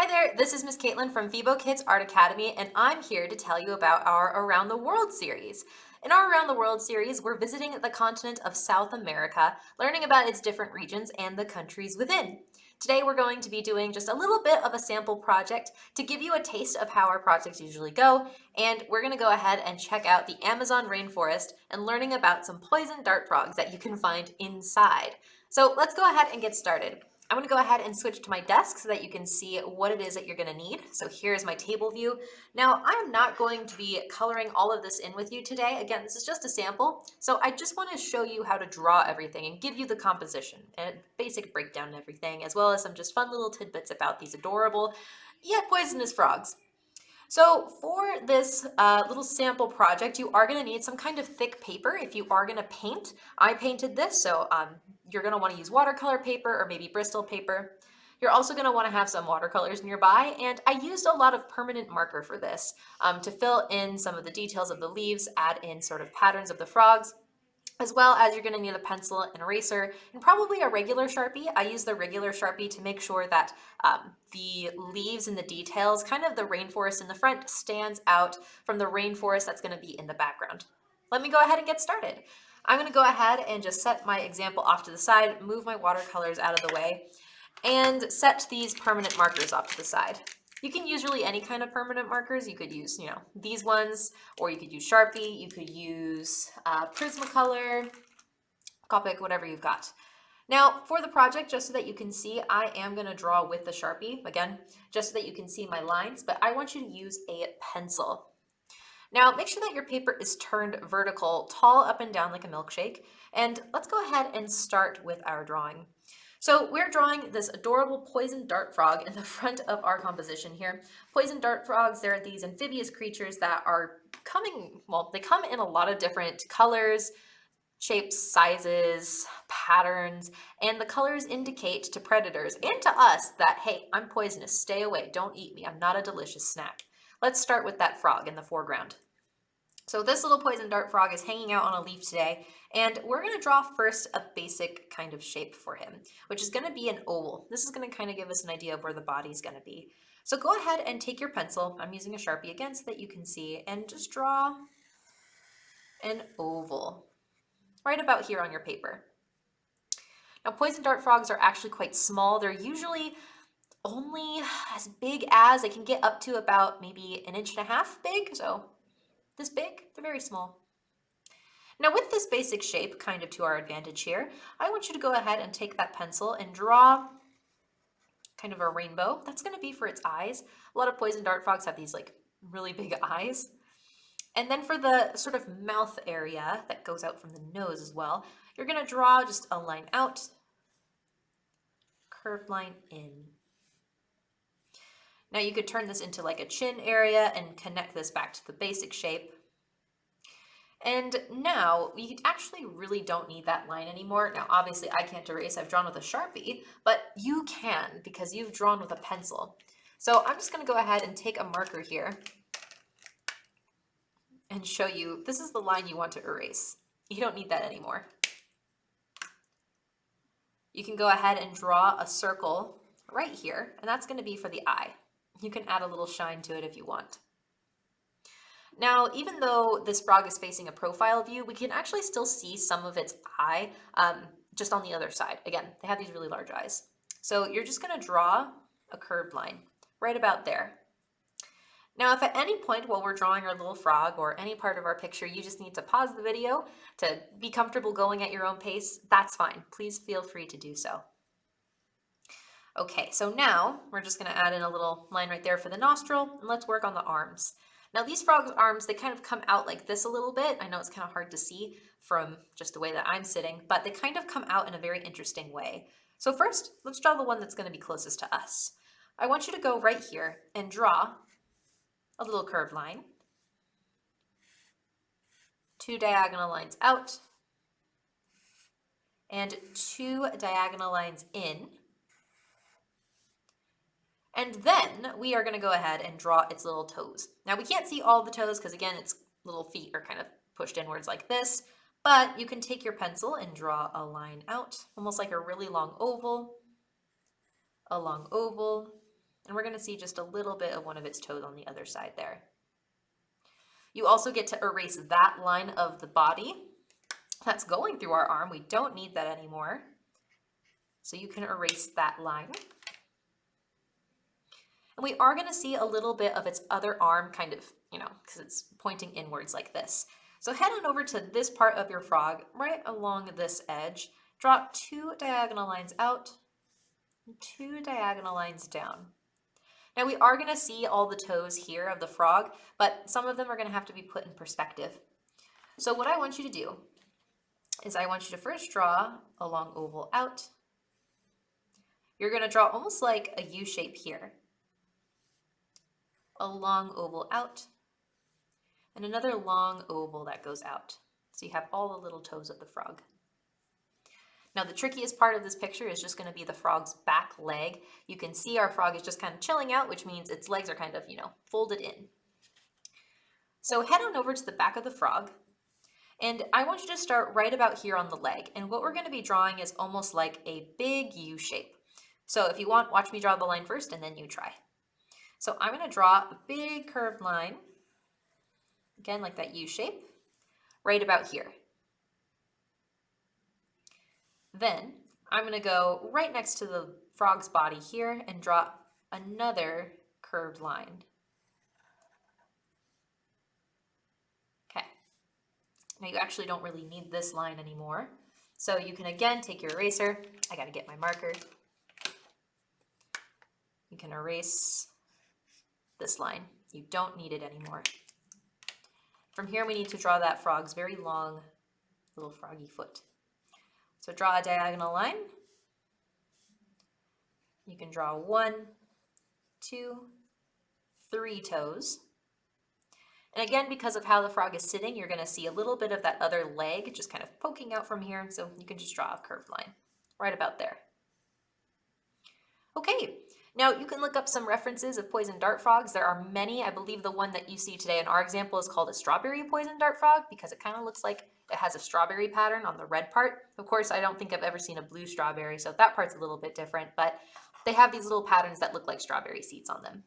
there, this is Miss Caitlin from Fibo Kids Art Academy, and I'm here to tell you about our Around the World series. In our Around the World series, we're visiting the continent of South America, learning about its different regions and the countries within. Today, we're going to be doing just a little bit of a sample project to give you a taste of how our projects usually go, and we're going to go ahead and check out the Amazon rainforest and learning about some poison dart frogs that you can find inside. So let's go ahead and get started. I'm going to go ahead and switch to my desk so that you can see what it is that you're going to need. So here's my table view. Now, I'm not going to be coloring all of this in with you today. Again, this is just a sample. So I just want to show you how to draw everything and give you the composition and basic breakdown and everything, as well as some just fun little tidbits about these adorable yet poisonous frogs. So for this little sample project, you are going to need some kind of thick paper if you are going to paint. I painted this, so you're going to want to use watercolor paper or maybe Bristol paper. You're also going to want to have some watercolors nearby, and I used a lot of permanent marker for this to fill in some of the details of the leaves, add in sort of patterns of the frogs, as well as you're going to need a pencil, an eraser, and probably a regular Sharpie. I use the regular Sharpie to make sure that the leaves and the details, kind of the rainforest in the front, stands out from the rainforest that's going to be in the background. Let me go ahead and get started. I'm going to go ahead and just set my example off to the side, move my watercolors out of the way, and set these permanent markers off to the side. You can use really any kind of permanent markers. You could use, these ones, or you could use Sharpie, you could use Prismacolor, Copic, whatever you've got. Now, for the project, just so that you can see, I am going to draw with the Sharpie, again, just so that you can see my lines, but I want you to use a pencil. Now, make sure that your paper is turned vertical, tall up and down like a milkshake, and let's go ahead and start with our drawing. So we're drawing this adorable poison dart frog in the front of our composition here. Poison dart frogs, they're these amphibious creatures that are they come in a lot of different colors, shapes, sizes, patterns, and the colors indicate to predators and to us that, hey, I'm poisonous, stay away, don't eat me, I'm not a delicious snack. Let's start with that frog in the foreground. So this little poison dart frog is hanging out on a leaf today, and we're going to draw first a basic kind of shape for him, which is going to be an oval. This is going to kind of give us an idea of where the body's going to be. So go ahead and take your pencil, I'm using a Sharpie again so that you can see, and just draw an oval right about here on your paper. Now poison dart frogs are actually quite small. They're usually only as big as, they can get up to about maybe 1.5 inches big, so this big, they're very small. Now with this basic shape kind of to our advantage here, I want you to go ahead and take that pencil and draw kind of a rainbow. That's going to be for its eyes. A lot of poison dart frogs have these like really big eyes. And then for the sort of mouth area that goes out from the nose as well, you're going to draw just a line out, curved line in. Now you could turn this into like a chin area and connect this back to the basic shape. And now we actually really don't need that line anymore. Now obviously I can't erase, I've drawn with a Sharpie, but you can because you've drawn with a pencil. So I'm just going to go ahead and take a marker here and show you, this is the line you want to erase. You don't need that anymore. You can go ahead and draw a circle right here, and that's going to be for the eye. You can add a little shine to it if you want. Now, even though this frog is facing a profile view, we can actually still see some of its eye just on the other side. Again, they have these really large eyes. So you're just going to draw a curved line right about there. Now, if at any point while we're drawing our little frog or any part of our picture, you just need to pause the video to be comfortable going at your own pace, that's fine. Please feel free to do so. Okay, so now we're just going to add in a little line right there for the nostril, and let's work on the arms. Now these frogs' arms, they kind of come out like this a little bit. I know it's kind of hard to see from just the way that I'm sitting, but they kind of come out in a very interesting way. So first, let's draw the one that's going to be closest to us. I want you to go right here and draw a little curved line, 2 diagonal lines out, and 2 diagonal lines in. And then we are going to go ahead and draw its little toes. Now we can't see all the toes because again, its little feet are kind of pushed inwards like this, but you can take your pencil and draw a line out, almost like a really long oval, And we're going to see just a little bit of one of its toes on the other side there. You also get to erase that line of the body that's going through our arm. We don't need that anymore. So you can erase that line. And we are going to see a little bit of its other arm kind of, because it's pointing inwards like this. So head on over to this part of your frog, right along this edge. Draw 2 diagonal lines out and 2 diagonal lines down. Now we are going to see all the toes here of the frog, but some of them are going to have to be put in perspective. So what I want you to do is I want you to first draw a long oval out. You're going to draw almost like a U shape here. A long oval out, and another long oval that goes out. So you have all the little toes of the frog. Now the trickiest part of this picture is just going to be the frog's back leg. You can see our frog is just kind of chilling out, which means its legs are kind of, folded in. So head on over to the back of the frog, and I want you to start right about here on the leg. And what we're going to be drawing is almost like a big U shape. So if you want, watch me draw the line first, and then you try. So I'm going to draw a big curved line, again like that U shape, right about here. Then I'm going to go right next to the frog's body here and draw another curved line. Okay, now you actually don't really need this line anymore. So you can again take your eraser. I got to get my marker. You can erase this line. You don't need it anymore. From here we need to draw that frog's very long little froggy foot. So draw a diagonal line. You can draw 1, 2, 3 toes. And again, because of how the frog is sitting, you're going to see a little bit of that other leg just kind of poking out from here. So you can just draw a curved line right about there. Okay. Now, you can look up some references of poison dart frogs. There are many. I believe the one that you see today in our example is called a strawberry poison dart frog because it kind of looks like it has a strawberry pattern on the red part. Of course, I don't think I've ever seen a blue strawberry, so that part's a little bit different, but they have these little patterns that look like strawberry seeds on them.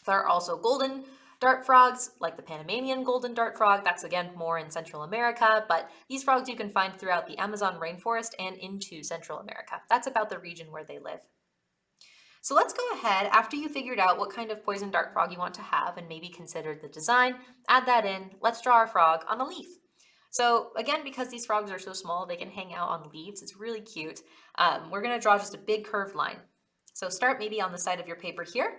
There are also golden dart frogs, like the Panamanian golden dart frog. That's, again, more in Central America, but these frogs you can find throughout the Amazon rainforest and into Central America. That's about the region where they live. So let's go ahead, after you figured out what kind of poison dart frog you want to have and maybe considered the design, add that in. Let's draw our frog on a leaf. So again, because these frogs are so small, they can hang out on leaves. It's really cute. We're going to draw just a big curved line. So start maybe on the side of your paper here.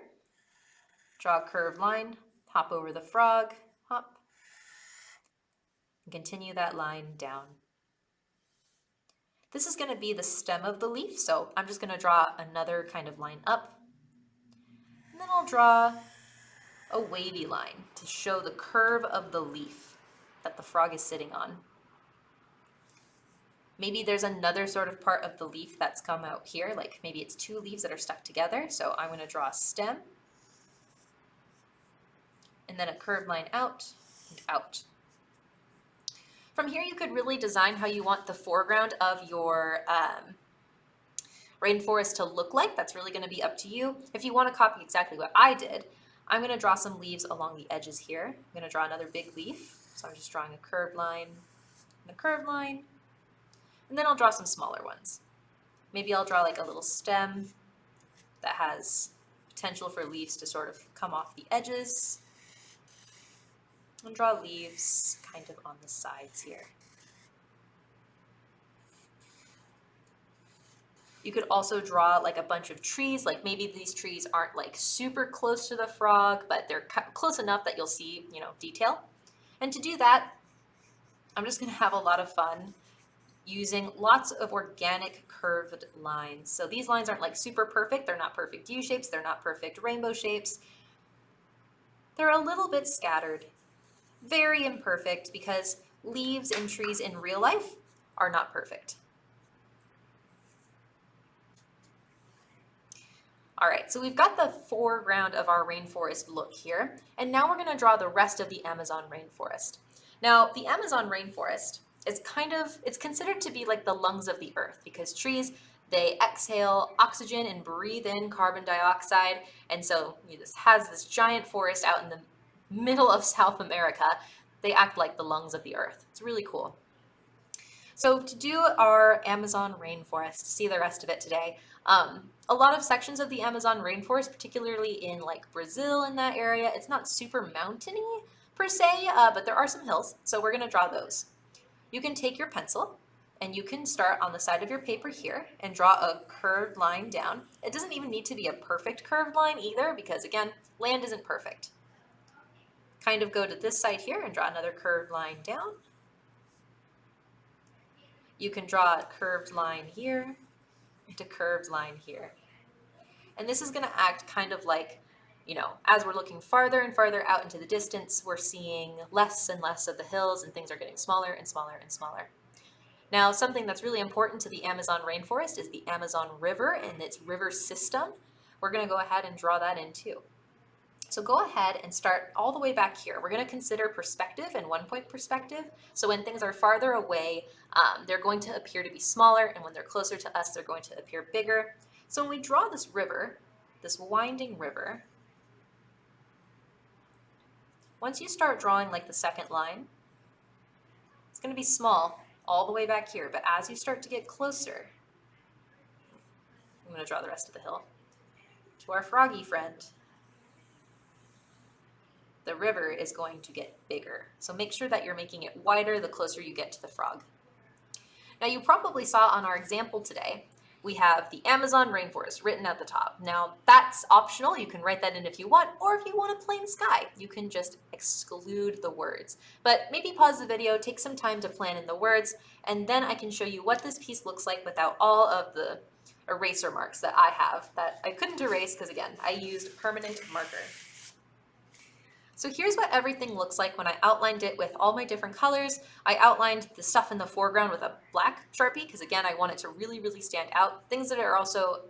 Draw a curved line, hop over the frog, hop, and continue that line down. This is going to be the stem of the leaf, so I'm just going to draw another kind of line up. And then I'll draw a wavy line to show the curve of the leaf that the frog is sitting on. Maybe there's another sort of part of the leaf that's come out here, like maybe it's 2 leaves that are stuck together, so I'm going to draw a stem, and then a curved line out and out. From here, you could really design how you want the foreground of your rainforest to look like. That's really going to be up to you. If you want to copy exactly what I did, I'm going to draw some leaves along the edges here. I'm going to draw another big leaf. So I'm just drawing a curved line and a curved line. And then I'll draw some smaller ones. Maybe I'll draw like a little stem that has potential for leaves to sort of come off the edges. And draw leaves kind of on the sides here. You could also draw like a bunch of trees, like maybe these trees aren't like super close to the frog, but they're close enough that you'll see, detail. And to do that, I'm just going to have a lot of fun using lots of organic curved lines. So these lines aren't like super perfect. They're not perfect U shapes. They're not perfect rainbow shapes. They're a little bit scattered. Very imperfect because leaves and trees in real life are not perfect. All right, so we've got the foreground of our rainforest look here, and now we're going to draw the rest of the Amazon rainforest. Now, the Amazon rainforest is it's considered to be like the lungs of the earth because trees, They exhale oxygen and breathe in carbon dioxide. And so this has this giant forest out in the middle of South America. They act like the lungs of the earth. It's really cool. So to do our Amazon rainforest, see the rest of it today, a lot of sections of the Amazon rainforest, particularly in like Brazil in that area, it's not super mountainy per se, but there are some hills. So we're gonna draw those. You can take your pencil and you can start on the side of your paper here and draw a curved line down. It doesn't even need to be a perfect curved line either because again, land isn't perfect. Kind of go to this side here and draw another curved line down. You can draw a curved line here and a curved line here. And this is going to act kind of like, as we're looking farther and farther out into the distance, we're seeing less and less of the hills and things are getting smaller and smaller and smaller. Now, something that's really important to the Amazon rainforest is the Amazon River and its river system. We're going to go ahead and draw that in too. So go ahead and start all the way back here. We're going to consider perspective and 1-point perspective. So when things are farther away, they're going to appear to be smaller, and when they're closer to us, they're going to appear bigger. So when we draw this river, this winding river, once you start drawing like the second line, it's going to be small all the way back here, but as you start to get closer, I'm going to draw the rest of the hill. To our froggy friend, the river is going to get bigger. So make sure that you're making it wider the closer you get to the frog. Now you probably saw on our example today, we have the Amazon rainforest written at the top. Now that's optional, you can write that in if you want, or if you want a plain sky, you can just exclude the words. But maybe pause the video, take some time to plan in the words, and then I can show you what this piece looks like without all of the eraser marks that I have that I couldn't erase because again, I used permanent marker. So here's what everything looks like when I outlined it with all my different colors. I outlined the stuff in the foreground with a black Sharpie because again, I want it to really, really stand out. Things that are also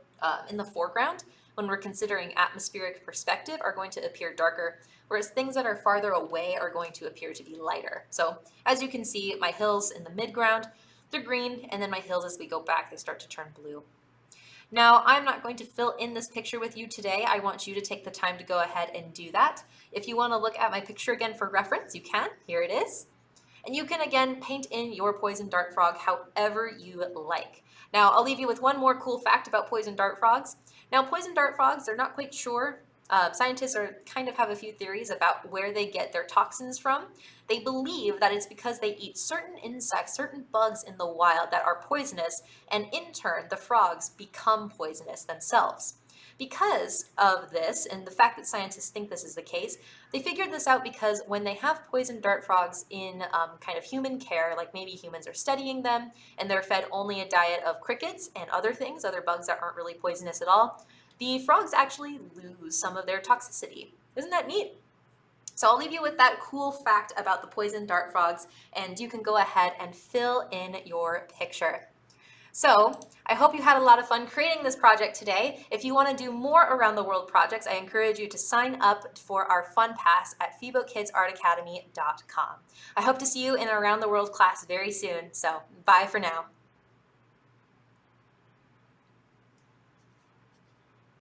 in the foreground when we're considering atmospheric perspective are going to appear darker, whereas things that are farther away are going to appear to be lighter. So as you can see, my hills in the midground, they're green, and then my hills as we go back, they start to turn blue. Now, I'm not going to fill in this picture with you today. I want you to take the time to go ahead and do that. If you want to look at my picture again for reference, you can. Here it is. And you can again paint in your poison dart frog however you like. Now, I'll leave you with one more cool fact about poison dart frogs. Now, poison dart frogs, they're not quite sure. Scientists kind of have a few theories about where they get their toxins from. They believe that it's because they eat certain insects, certain bugs in the wild that are poisonous, and in turn, the frogs become poisonous themselves. Because of this, and the fact that scientists think this is the case, they figured this out because when they have poison dart frogs in kind of human care, like maybe humans are studying them, and they're fed only a diet of crickets and other things, other bugs that aren't really poisonous at all, the frogs actually lose some of their toxicity. Isn't that neat? So I'll leave you with that cool fact about the poison dart frogs, and you can go ahead and fill in your picture. So I hope you had a lot of fun creating this project today. If you want to do more around the world projects, I encourage you to sign up for our fun pass at FiboKidsArtAcademy.com. I hope to see you in an around the world class very soon. So bye for now.